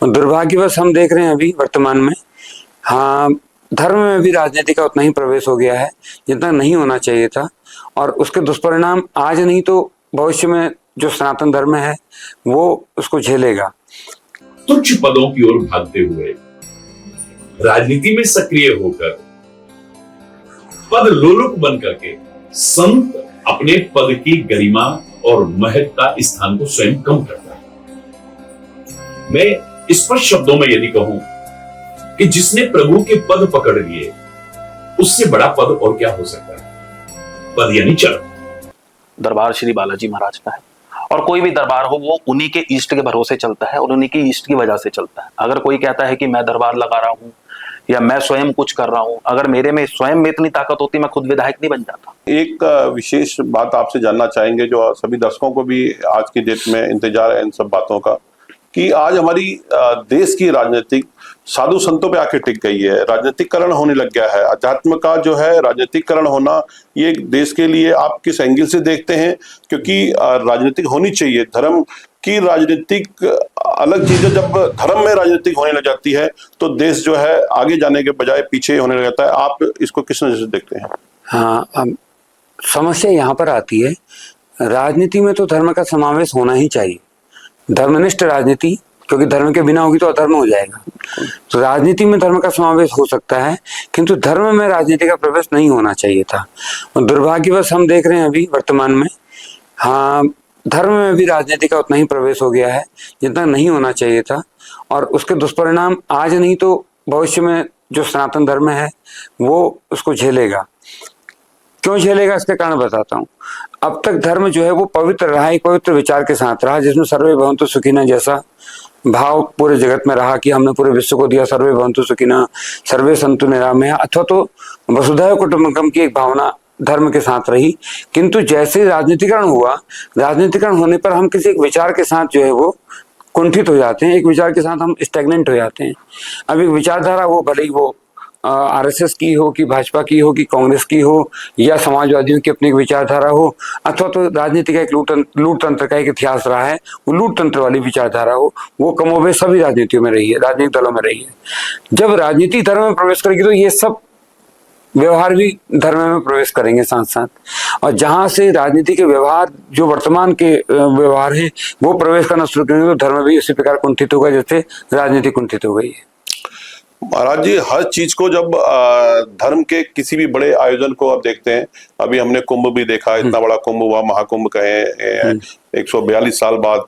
दुर्भाग्यवश हम देख रहे हैं अभी वर्तमान में, हाँ, धर्म में भी राजनीति का उतना ही प्रवेश हो गया है जितना नहीं होना चाहिए था। और उसके दुष्परिणाम आज नहीं तो भविष्य में जो सनातन धर्म है वो उसको झेलेगा। तुच्छ पदों की ओर भागते हुए राजनीति में सक्रिय होकर पद लोलुप बन करके संत अपने पद की गरिमा और महत्ता स्थान को स्वयं कम करता है। मैं स्पष्ट शब्दों में यदि कहूं कि जिसने प्रभु के पद पकड़ लिए उससे बड़ा पद और क्या हो सकता है। पद यानी चरण। दरबार श्री बालाजी महाराज का है और कोई भी दरबार हो वो उन्हीं के इष्ट के भरोसे चलता है और उन्हीं की इष्ट की वजह से चलता है। अगर कोई कहता है कि मैं दरबार लगा रहा हूं या मैं स्वयं कुछ कर रहा हूं, अगर मेरे में स्वयं में इतनी ताकत होती मैं खुद विधायक नहीं बन जाता। एक विशेष बात आपसे जानना चाहेंगे जो सभी दर्शकों को भी आज की डेट में इंतजार है इन सब बातों का, कि आज हमारी देश की राजनीतिक साधु संतों पे आके टिक गई है। राजनीतिकरण होने लग गया है। अध्यात्म का जो है राजनीतिकरण होना, ये देश के लिए आप किस एंगल से देखते हैं? क्योंकि राजनीतिक होनी चाहिए, धर्म की राजनीतिक अलग चीज है। जब धर्म में राजनीतिक होने लग जाती है तो देश जो है आगे जाने के बजाय पीछे होने लग जाता है। आप इसको किस नजर से देखते हैं? हाँ, समस्या यहाँ पर आती है, राजनीति में तो धर्म का समावेश होना ही चाहिए। धर्मनिष्ठ राजनीति, क्योंकि धर्म के बिना होगी तो अधर्म हो जाएगा। तो राजनीति में धर्म का समावेश हो सकता है, किंतु धर्म में राजनीति का प्रवेश नहीं होना चाहिए था। और दुर्भाग्यवश हम देख रहे हैं अभी वर्तमान में, हाँ, धर्म में भी राजनीति का उतना ही प्रवेश हो गया है जितना नहीं होना चाहिए था। और उसके दुष्परिणाम आज नहीं तो भविष्य में जो सनातन धर्म है वो उसको झेलेगा। क्यों झेलेगा इसके कारण बताता हूँ। अब तक धर्म जो है वो पवित्र रहा, एक पवित्र विचार के साथ रहा, जिसमें सर्वे भवन्तु सुखिनः जैसा भाव पूरे जगत में रहा कि हमने पूरे विश्व को दिया, सर्वे भवन्तु सुखिनः, सर्वे सन्तु निरामया, अथवा तो वसुधैव कुटुम्बकम की एक भावना धर्म के साथ रही। किंतु जैसे राजनीतिकरण हुआ, राजनीतिकरण होने पर हम किसी एक विचार के साथ जो है वो कुंठित हो जाते हैं, एक विचार के साथ हम स्टैग्नेंट हो जाते हैं। अब एक विचारधारा वो भले ही वो आरएसएस की हो कि भाजपा की हो कि कांग्रेस की हो या समाजवादियों की अपनी विचारधारा हो, अथवा तो राजनीति का एक लूट तंत्र का एक इतिहास रहा है, वो लूट तंत्र वाली विचारधारा हो, वो कमोबेश सभी राजनीतियों में रही है, राजनीतिक दलों में रही है। जब राजनीति धर्म में प्रवेश करेगी तो ये सब व्यवहार भी धर्म में प्रवेश करेंगे साथ साथ। और जहां से राजनीति के व्यवहार जो वर्तमान के व्यवहार है वो प्रवेश करना शुरू करेंगे तो धर्म भी उसी प्रकार कुंठित होगा जैसे राजनीति कुंठित हो गई है। महाराज जी, हर चीज को जब धर्म के किसी भी बड़े आयोजन को आप देखते हैं, अभी हमने कुंभ भी देखा, इतना बड़ा कुंभ हुआ, महाकुंभ कहे 142 साल बाद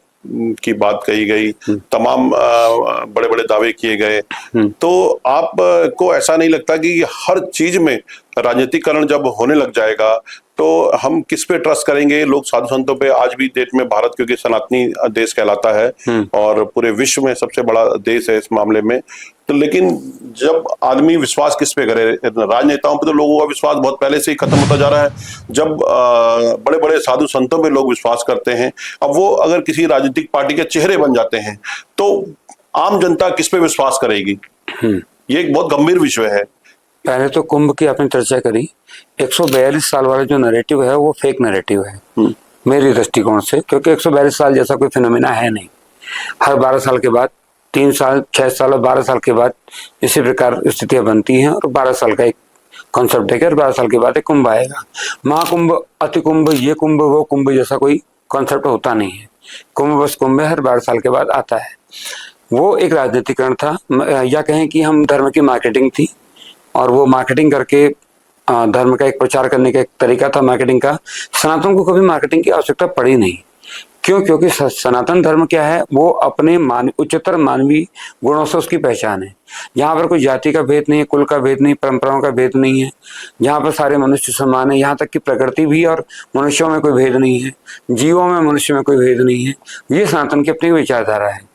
की बात कही गई, तमाम बड़े बड़े दावे किए गए। तो आपको ऐसा नहीं लगता कि हर चीज में राजनीतिकरण जब होने लग जाएगा तो हम किस पे ट्रस्ट करेंगे? लोग साधु संतों पे आज भी डेट में, भारत क्योंकि सनातनी देश कहलाता है और पूरे विश्व में सबसे बड़ा देश है इस मामले में, तो लेकिन जब आदमी विश्वास किस पे करे? राजनेताओं पे तो लोगों का विश्वास बहुत पहले से ही खत्म होता जा रहा है। जब बड़े बड़े साधु संतों पे लोग विश्वास करते हैं, अब वो अगर किसी राजनीतिक पार्टी के चेहरे बन जाते हैं तो आम जनता किस पे विश्वास करेगी? ये एक बहुत गंभीर विषय है। पहले तो कुंभ की आपने चर्चा करी, 142 साल वाला जो नैरेटिव है वो फेक नैरेटिव है मेरी दृष्टिकोण से, क्योंकि 142 साल जैसा कोई फिनोमिना है नहीं। हर 12 साल के बाद, 3 साल, 6 साल और 12 साल के बाद इसी प्रकार स्थितियां बनती हैं और 12 साल का एक कॉन्सेप्ट है कि 12 साल के बाद एक कुंभ आएगा। महाकुंभ, अति कुंभ, ये कुंभ वो कुंभ जैसा कोई कॉन्सेप्ट होता नहीं है। कुंभ बस कुंभ है, हर 12 साल के बाद आता है। वो एक राजनीतिकरण था, या कहें कि हम धर्म की मार्केटिंग थी और वो मार्केटिंग करके धर्म का एक प्रचार करने का एक तरीका था मार्केटिंग का। सनातन को कभी मार्केटिंग की आवश्यकता पड़ी नहीं। क्यों? क्योंकि सनातन धर्म क्या है, वो अपने उच्चतर मानवीय गुणों से उसकी पहचान है। यहाँ पर कोई जाति का भेद नहीं है, कुल का भेद नहीं, परंपराओं का भेद नहीं है। यहाँ पर सारे मनुष्य समान है, यहाँ तक कि प्रकृति भी और मनुष्यों में कोई भेद नहीं है, जीवों में मनुष्य में कोई भेद नहीं है। ये सनातन की अपनी विचारधारा है।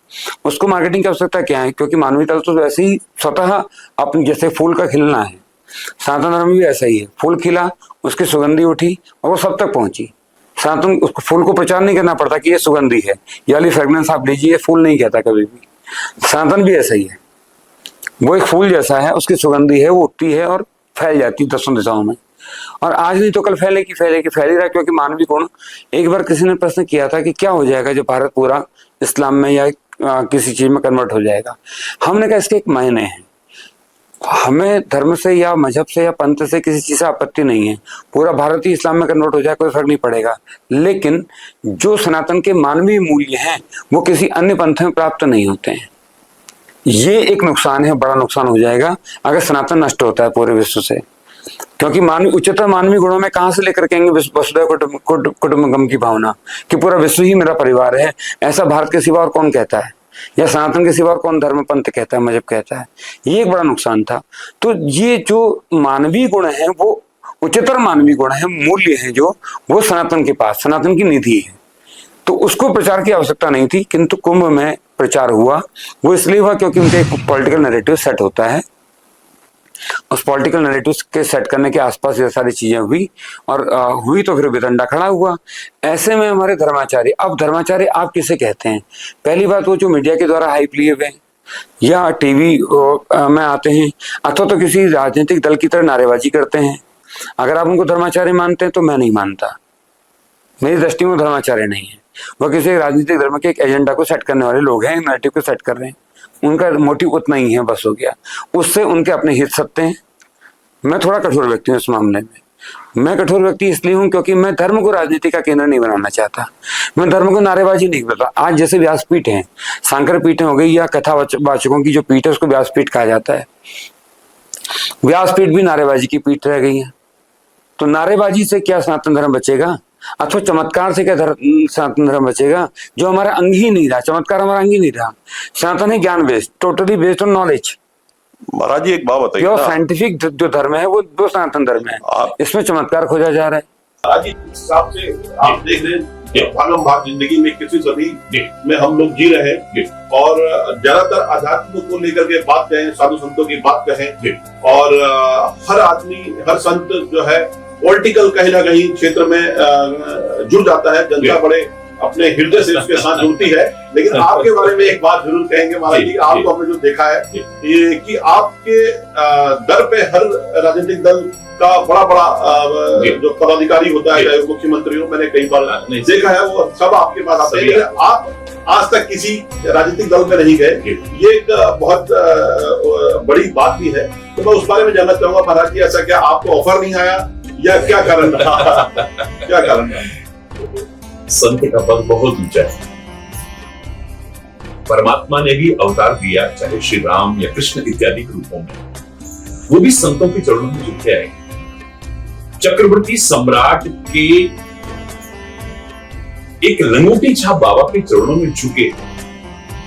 उसको मार्केटिंग की आवश्यकता क्या है? क्योंकि मानवीय तल तो वैसे ही स्वतः अपनी, जैसे फूल का खिलना है, सनातन धर्म भी ऐसा ही है। फूल खिला, उसकी सुगंधी उठी और वो सब तक पहुंची। सनातन उसको फूल को प्रचार नहीं करना पड़ता कि ये सुगंधी है, ये वाली फ्रेग्रेंस आप लीजिए, फूल नहीं कहता कभी भी। सनातन भी ऐसा ही है, वो एक फूल जैसा है, उसकी सुगंधी है, वो उठती है और फैल जाती है 10 दिशाओं में। और आज नहीं तो कल फैलेगी फैलेगी, फैल ही रहा, क्योंकि मानवीय गुण। एक बार किसी ने प्रश्न किया था कि क्या हो जाएगा जब भारत पूरा इस्लाम में या किसी चीज में कन्वर्ट हो जाएगा। हमने कहा इसके एक मायने हैं, हमें धर्म से या मजहब से या पंथ से किसी चीज से आपत्ति नहीं है, पूरा भारत ही इस्लाम में कन्वर्ट हो जाए कोई फर्क नहीं पड़ेगा, लेकिन जो सनातन के मानवीय मूल्य हैं वो किसी अन्य पंथ में प्राप्त नहीं होते हैं। ये एक नुकसान है, बड़ा नुकसान हो जाएगा अगर सनातन नष्ट होता है पूरे विश्व से, क्योंकि उच्चतर मानवीय गुणों में कहां से लेकर के आएंगे वसुधैव कुटुंबकम की भावना कि पूरा विश्व ही मेरा परिवार है। ऐसा भारत के सिवा और कौन कहता है, या सनातन के सिवा और कौन धर्म पंथ कहता है, मजहब कहता है। ये एक बड़ा नुकसान था। तो ये जो मानवीय गुण है वो उच्चतर मानवीय गुण है, मूल्य है जो वो सनातन के पास, सनातन की निधि है, तो उसको प्रचार की आवश्यकता नहीं थी, किंतु कुंभ में प्रचार हुआ। वो इसलिए हुआ क्योंकि उनका एक पॉलिटिकल नैरेटिव सेट होता है, उस पॉलिटिकल नैरेटिव के सेट करने के आसपास ये सारी चीजें हुई और हुई तो फिर वितंडा खड़ा हुआ। ऐसे में हमारे धर्माचार्य, अब धर्माचार्य आप किसे कहते हैं? पहली बात वो जो मीडिया के द्वारा हाइप लिए हुए या टीवी में आते हैं अथवा तो किसी राजनीतिक दल की तरह नारेबाजी करते हैं। अगर आप उनको धर्माचार्य मानते हैं तो मैं नहीं मानता, मेरी दृष्टि में धर्माचार्य नहीं है, वो किसी राजनीतिक धर्म के एक एजेंडा को सेट करने वाले लोग हैं, नैरेटिव को सेट कर रहे हैं, उनका मोटिव उतना ही है, बस हो गया, उससे उनके अपने हित सकते हैं। मैं थोड़ा कठोर व्यक्ति हूँ इस मामले में। मैं कठोर व्यक्ति इसलिए हूँ क्योंकि मैं धर्म को राजनीति का केंद्र नहीं बनाना चाहता, मैं धर्म को नारेबाजी नहीं करता। आज जैसे व्यासपीठ है, सांकर पीठें हो गई या कथावाचकों की जो पीठ है उसको व्यासपीठ कहा जाता है, व्यासपीठ भी नारेबाजी की पीठ रह गई है। तो नारेबाजी से क्या सनातन धर्म बचेगा, अथवा चमत्कार से क्या सनातन धर्म बचेगा, जो हमारा अंग ही नहीं रहा, चमत्कार हमारा अंग ही नहीं रहा। सनातन है ज्ञान based, totally based on knowledge. Maharaj ji एक बात बताइए, जो साइंटिफिक जो धर्म है वो सनातन धर्म है, इसमें चमत्कार खोजा जा रहा है। महाराज जी इस हिसाब से आप देख रहे हैं भागम भाग जिंदगी में किसी सदी में हम लोग जी रहे हैं और ज्यादातर अध्यात्म को लेकर के बात कहें, साधु संतों की बात कहें, और हर आदमी, हर संत जो है पॉलिटिकल कहीं ना कहीं क्षेत्र में जुड़ जाता है, जनता बड़े अपने हृदय से उसके साथ जुड़ती है। लेकिन आपके बारे में एक बात जरूर कहेंगे महाराज जी, आपको हमने जो देखा है ये कि आपके दर पे हर राजनीतिक दल का बड़ा जो पदाधिकारी होता है, चाहे मुख्यमंत्री हो, मैंने कई बार देखा है, वो सब आपके पास आते हैं, लेकिन आप आज तक किसी राजनीतिक दल में नहीं गए। ये एक बहुत बड़ी बात भी है। तो मैं उस बारे में जानना चाहूंगा महाराज जी, ऐसा क्या आपको ऑफर नहीं आया या क्या कारण रहा? क्या कारण रहा? संत का पद बहुत ऊंचा है। परमात्मा ने भी अवतार दिया, चाहे श्री राम या कृष्ण इत्यादि रूपों में, वो भी संतों के चरणों में झुके आए। चक्रवर्ती सम्राट के एक लंगोटी छाप बाबा के चरणों में झुके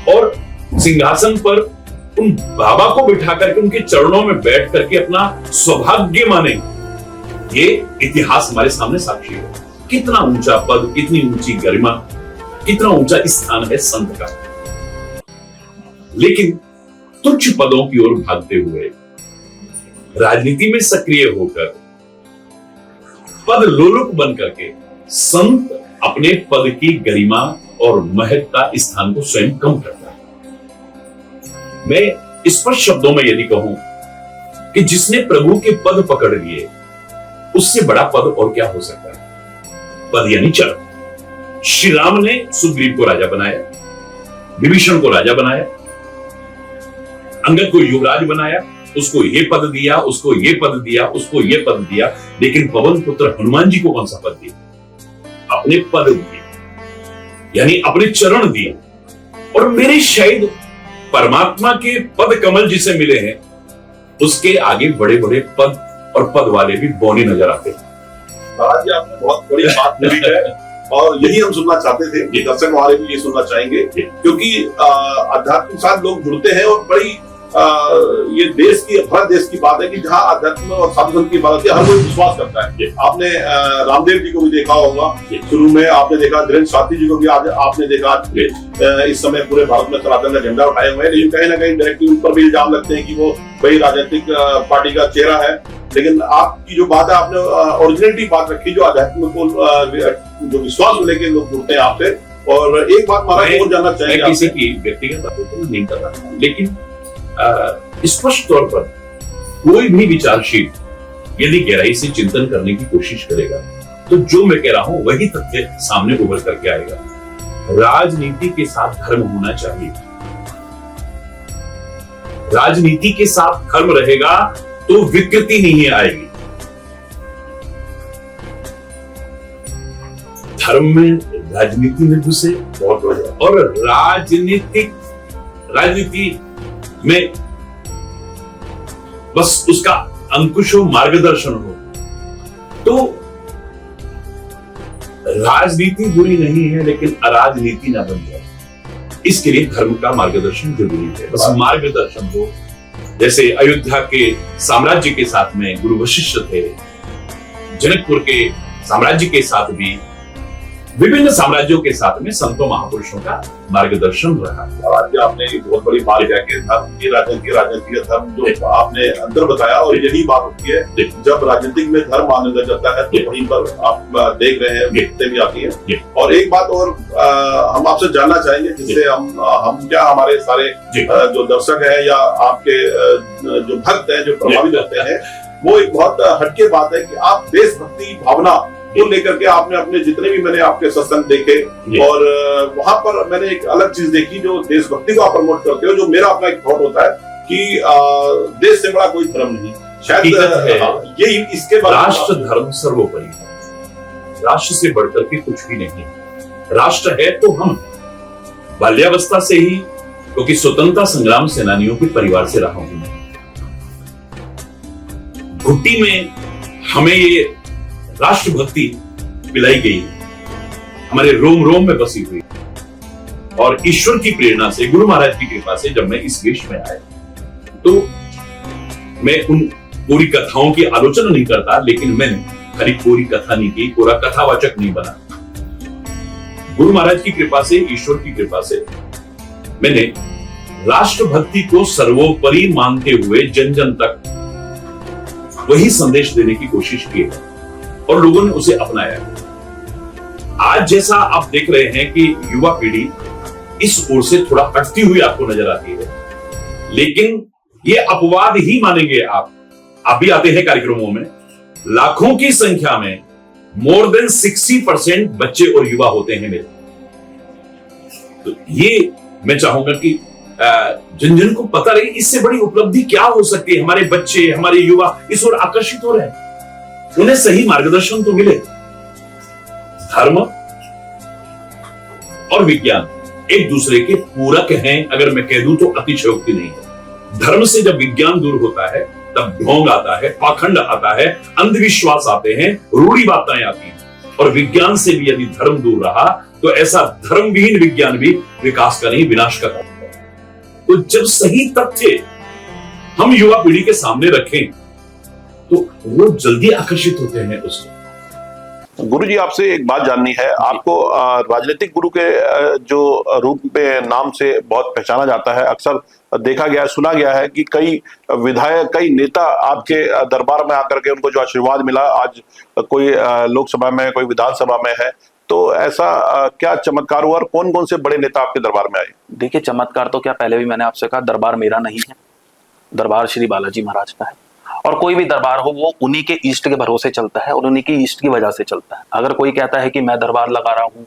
और सिंहासन पर उन बाबा को बिठा करके उनके चरणों में बैठ करके अपना सौभाग्य माने, ये इतिहास हमारे सामने साक्षी है। कितना ऊंचा पद, कितनी ऊंची गरिमा, कितना ऊंचा स्थान है संत का। लेकिन तुच्छ पदों की ओर भागते हुए, राजनीति में सक्रिय होकर, पद लोलुप बन करके संत अपने पद की गरिमा और महत्ता, स्थान को स्वयं कम करता है। मैं स्पष्ट शब्दों में यदि कहूं कि जिसने प्रभु के पद पकड़ लिए, उससे बड़ा पद और क्या हो सकता है? पद यानी चरण। श्री राम ने सुग्रीव को राजा बनाया, विभीषण को राजा बनाया, अंगद को युवराज बनाया, उसको ये पद दिया, उसको ये पद दिया, उसको ये पद दिया, लेकिन पवन पुत्र हनुमान जी को कौन सा पद दिया? अपने पद दिए, यानी अपने चरण दिए। और मेरे शायद परमात्मा के पद कमल जिसे मिले हैं, उसके आगे बड़े बड़े पद और पद वाले भी बौने नजर आते हैं। महाराज जी आपने बहुत बड़ी बात कही है और यही हम सुनना चाहते थे, दर्शक हमारे भी ये सुनना चाहेंगे, क्योंकि अध्यात्म के साथ लोग जुड़ते हैं और बड़ी ये देश की, भारत देश की बात है कि जहाँ अध्यात्म और साधु संत की बात है, हर कोई विश्वास करता है। आपने रामदेव जी को भी देखा होगा, शुरू में आपने देखा, धीरेन्द्र शास्त्री जी को भी आज आपने देखा, इस समय पूरे भारत में सनातन का झंडा उठाए हुए हैं, लेकिन कहीं ना कहीं डायरेक्टली उन पर भी इल्जाम लगते हैं कि वो वही राजनीतिक पार्टी का चेहरा है। लेकिन आपकी जो बात है, आपने ओरिजिनलिटी बात रखी, जो अध्यात्म को जो विश्वास को लेकर लोग जुड़ते हैं आपसे। और एक बात महाराज और जानना चाहेंगे, किसी की व्यक्तिगत बातों को नहीं कर रहा, लेकिन स्पष्ट तौर पर कोई भी विचारशील यदि गहराई से चिंतन करने की कोशिश करेगा, तो जो मैं कह रहा हूं वही तथ्य सामने उभर करके आएगा। राजनीति के साथ धर्म होना चाहिए। राजनीति के साथ धर्म रहेगा तो विकृति नहीं आएगी। धर्म में राजनीति में घुसे बहुत बढ़िया, और राजनीति में बस उसका अंकुश हो, मार्गदर्शन हो, तो राजनीति बुरी नहीं है, लेकिन अराजनीति ना बन जाए, इसके लिए धर्म का मार्गदर्शन जरूरी है। बस मार्गदर्शन हो। जैसे अयोध्या के साम्राज्य के साथ में गुरु वशिष्ठ थे, जनकपुर के साम्राज्य के साथ भी, विभिन्न साम्राज्यों के साथ में संतों महापुरुषों का मार्गदर्शन रहा। आज आपने एक बहुत बड़ी बात किया कि धर्म की राजनीति, राजनीति का धर्म, जो आपने अंतर बताया, और यही बात होती है जब राजनीतिक में धर्म आने लग जाता है तो वहीं पर आप देख रहे हैं दिक्कतें भी आती हैं। और एक बात और हम आपसे जानना चाहेंगे, जिससे हम क्या हमारे सारे जो दर्शक है या आपके जो भक्त हैं जो प्रभावित होते हैं, वो एक बहुत हटके बात है कि आप देशभक्ति भावना को लेकर के आपने अपने जितने भी मैंने आपके सत्संग देखे, और वहां पर मैंने एक अलग चीज देखी, जो देशभक्ति को आप प्रमोट करते हो, जो मेरा अपना एक थॉट होता है कि देश से बड़ा कोई धर्म नहीं, शायद यही इसके बाद राष्ट्र धर्म सर्वोपरि है। राष्ट्र से बढ़कर के कुछ भी नहीं। राष्ट्र है तो हम बाल्यावस्था से ही, क्योंकि स्वतंत्रता संग्राम सेनानियों के परिवार से रहा हूं, घुट्टी में हमें ये राष्ट्रभक्ति पिलाई गई, हमारे रोम रोम में बसी हुई, और ईश्वर की प्रेरणा से, गुरु महाराज की कृपा से जब मैं इस देश में आया, तो मैं उन पूरी कथाओं की आलोचना नहीं करता, लेकिन मैंने खाली पूरी कथा नहीं की, पूरा कथावाचक नहीं बना। गुरु महाराज की कृपा से, ईश्वर की कृपा से मैंने राष्ट्रभक्ति को सर्वोपरि मानते हुए जन जन तक वही संदेश देने की कोशिश की है, और लोगों ने उसे अपनाया। आज जैसा आप देख रहे हैं कि युवा पीढ़ी इस ओर से थोड़ा हटती हुई आपको नजर आती है, लेकिन ये अपवाद ही मानेंगे आप भी आते हैं कार्यक्रमों में, लाखों की संख्या में मोर देन 60% बच्चे और युवा होते हैं मेरे। तो ये मैं चाहूंगा कि जन जन को पता रहे, इससे बड़ी उपलब्धि क्या हो सकती है। हमारे बच्चे, हमारे युवा इस ओर आकर्षित हो रहे हैं, उन्हें सही मार्गदर्शन तो मिले। धर्म और विज्ञान एक दूसरे के पूरक हैं, अगर मैं कह दूं तो अतिशयोक्ति नहीं है। धर्म से जब विज्ञान दूर होता है तब ढोंग आता है, पाखंड आता है, अंधविश्वास आते हैं, रूढ़िवादिताएं आती हैं, और विज्ञान से भी यदि धर्म दूर रहा तो ऐसा धर्मविहीन विज्ञान भी विकास का नहीं, विनाश का कारण है। तो जब सही तथ्य हम युवा पीढ़ी के सामने रखें तो वो जल्दी आकर्षित होते हैं उससे। गुरु जी, आपसे एक बात जाननी है। आपको राजनीतिक गुरु के जो रूप में नाम से बहुत पहचाना जाता है। अक्सर देखा गया है, सुना गया है कि कई विधायक, कई नेता आपके दरबार में आकर के उनको जो आशीर्वाद मिला, आज कोई लोकसभा में, कोई विधानसभा में है, तो ऐसा क्या चमत्कार हुआ और कौन कौन से बड़े नेता आपके दरबार में आए? देखिए, चमत्कार तो क्या, पहले भी मैंने आपसे कहा, दरबार मेरा नहीं है, दरबार श्री बालाजी महाराज का है। और कोई भी दरबार हो वो उन्हीं के इष्ट के भरोसे चलता है और उन्हीं की इष्ट की वजह से चलता है। अगर कोई कहता है कि मैं दरबार लगा रहा हूँ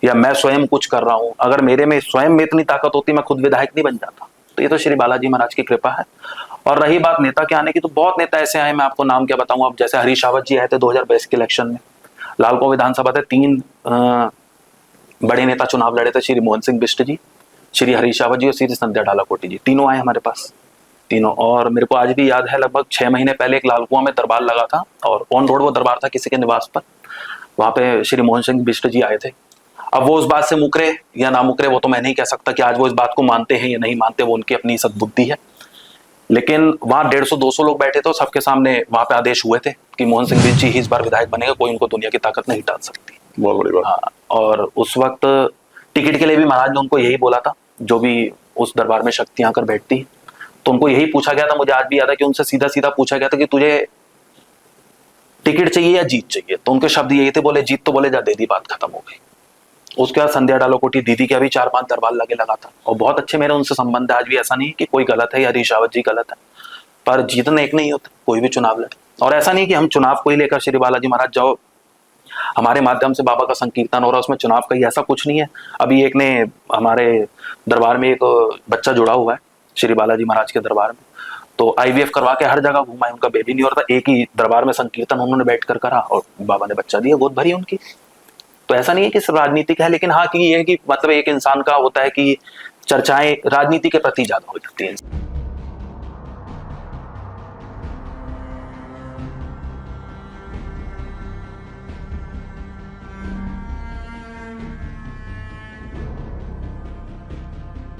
या मैं स्वयं कुछ कर रहा हूँ, अगर मेरे में स्वयं में इतनी ताकत होती मैं खुद विधायक नहीं बन जाता। तो ये तो श्री बालाजी महाराज की कृपा है। और रही बात नेता के आने की, तो बहुत नेता ऐसे आए, मैं आपको नाम क्या बताऊं। अब जैसे हरीश रावत जी आए थे 2022 के इलेक्शन में, लालको विधानसभा थे, 3 बड़े नेता चुनाव लड़े थे, श्री मोहन सिंह बिष्ट जी, श्री हरीश रावत जी और श्री संध्या ढालाकोटी जी, तीनों आए हमारे पास, तीनों। और मेरे को आज भी याद है, लगभग 6 महीने पहले एक लालकुआं में दरबार लगा था और ऑन रोड वो दरबार था किसी के निवास पर, वहां पे श्री मोहन सिंह बिष्ट जी आए थे। अब वो उस बात से मुकरे या ना मुकरे वो तो मैं नहीं कह सकता कि आज वो इस बात को मानते हैं या नहीं मानते, वो उनकी अपनी सद्बुद्धि है। लेकिन वहां 150-200 लोग बैठे थे, सबके सामने वहां पे आदेश हुए थे कि मोहन सिंह बिष्ट जी ही इस बार विधायक बनेगा, कोई उनको दुनिया की ताकत नहीं डाल सकती। बहुत बड़ी बात। हाँ, और उस वक्त टिकट के लिए भी महाराज ने उनको यही बोला था, जो भी उस दरबार में शक्तियां आकर बैठती, तो उनको यही पूछा गया था। मुझे आज भी याद है कि उनसे सीधा सीधा पूछा गया था कि तुझे टिकट चाहिए या जीत चाहिए, तो उनके शब्द यही थे, बोले जीत तो बोले जा दे दी, बात खत्म हो गई। उसके बाद संध्या ढालाकोटी दीदी के अभी 4-5 दरबार लगा था और बहुत अच्छे मेरे उनसे संबंध है। आज भी ऐसा नहीं कि कोई गलत है या हरीश रावत जी गलत है, पर जीतना एक नहीं होता, कोई भी चुनाव लड़े। और ऐसा नहीं कि हम चुनाव को ही लेकर श्री बालाजी महाराज जाओ हमारे माध्यम से बाबा का संकीर्तन हो रहा है, उसमें चुनाव का ही ऐसा कुछ नहीं है। अभी एक ने हमारे दरबार में एक बच्चा जुड़ा हुआ है श्री बालाजी महाराज के दरबार में, तो IVF करवा के हर जगह घुमा है, उनका बेबी नहीं हो रहा था, एक ही दरबार में संकीर्तन उन्होंने बैठकर करा और बाबा ने बच्चा दिया, गोद भरी उनकी। तो ऐसा नहीं है कि सिर्फ राजनीतिक है, लेकिन हाँ कि ये है कि मतलब एक इंसान का होता है कि चर्चाएं राजनीति के प्रति ज्यादा हो जाती है।